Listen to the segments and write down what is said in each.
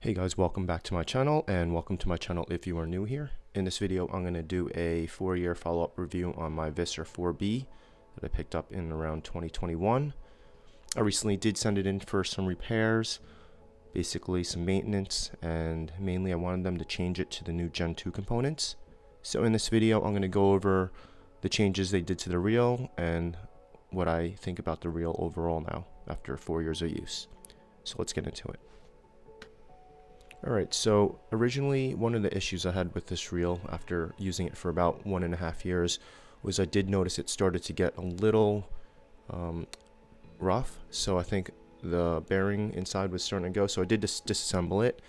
Hey guys, welcome back to my channel, and welcome to my channel if you are new here. In this video I'm going to do a 4-year follow-up review on my Visser 4B that I picked up in around 2021. I recently did send it in for some repairs, basically some maintenance, and mainly I wanted them to change it to the new Gen 2 components. So in this video I'm going to go over the changes they did to the reel and what I think about the reel overall now after 4 years of use. So let's get into it. Alright, so originally one of the issues I had with this reel after using it for about 1.5 years was I did notice it started to get a little rough. So I think the bearing inside was starting to go, so I did disassemble it,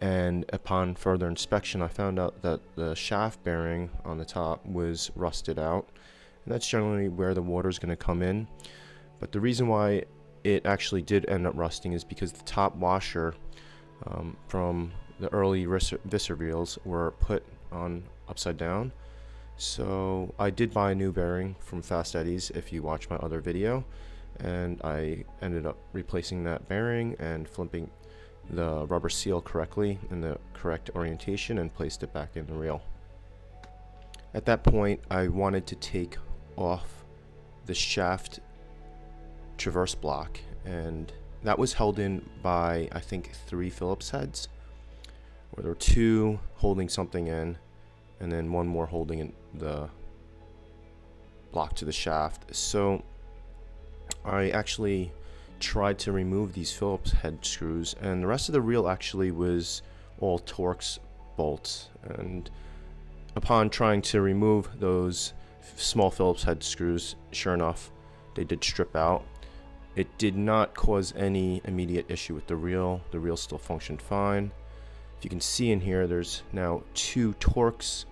and upon further inspection I found out that the shaft bearing on the top was rusted out, and that's generally where the water is going to come in. But the reason why it actually did end up rusting is because the top washer from the early Visser reels were put on upside down. So I did buy a new bearing from Fast Eddies if you watch my other video, and I ended up replacing that bearing and flipping the rubber seal correctly in the correct orientation and placed it back in the reel. At that point I wanted to take off the shaft traverse block, and that was held in by I think 3 Phillips heads, where there were 2 holding something in and then 1 more holding in the block to the shaft. So I actually tried to remove these Phillips head screws, and the rest of the reel actually was all Torx bolts, and upon trying to remove those small Phillips head screws, sure enough they did strip out. It did not cause any immediate issue with the reel. The reel still functioned fine. If you can see in here, there's now 2 Torx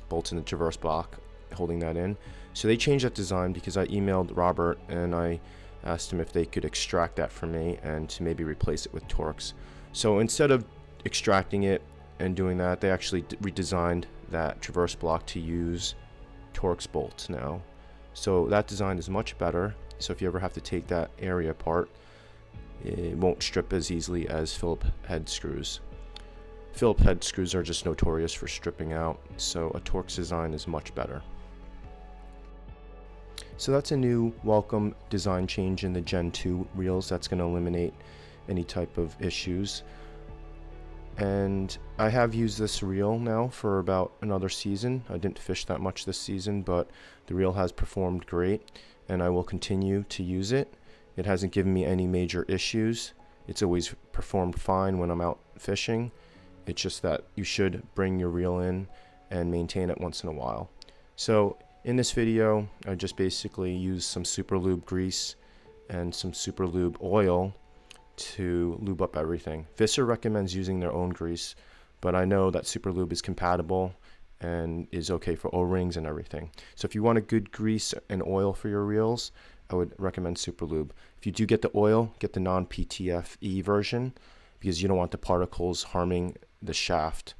bolts in the traverse block holding that in. So they changed that design because I emailed Robert and I asked him if they could extract that for me and to maybe replace it with Torx. So instead of extracting it and doing that, they actually redesigned that traverse block to use Torx bolts now. So that design is much better, so if you ever have to take that area apart, it won't strip as easily as Phillips head screws. Phillips head screws are just notorious for stripping out, so a Torx design is much better. So that's a new welcome design change in the Gen 2 reels that's going to eliminate any type of issues. And I have used this reel now for about another season. I didn't fish that much this season, but the reel has performed great and I will continue to use it. It hasn't given me any major issues. It's always performed fine when I'm out fishing. It's just that you should bring your reel in and maintain it once in a while. So in this video I just basically used some super lube grease and some super lube oil to lube up everything. Visser recommends using their own grease, but I know that super lube is compatible and is okay for O-rings and everything. So if you want a good grease and oil for your reels, I would recommend super lube. If you do get the oil, get the non-PTFE version because you don't want the particles harming the shaft.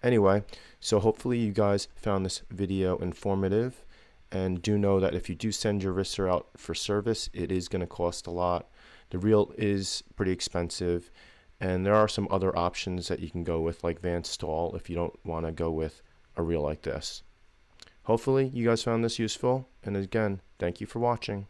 Anyway, so hopefully you guys found this video informative, and do know that if you do send your Visser out for service, it is going to cost a lot. The reel is pretty expensive, and there are some other options that you can go with, like Van Stall, if you don't want to go with a reel like this. Hopefully you guys found this useful, and again, thank you for watching.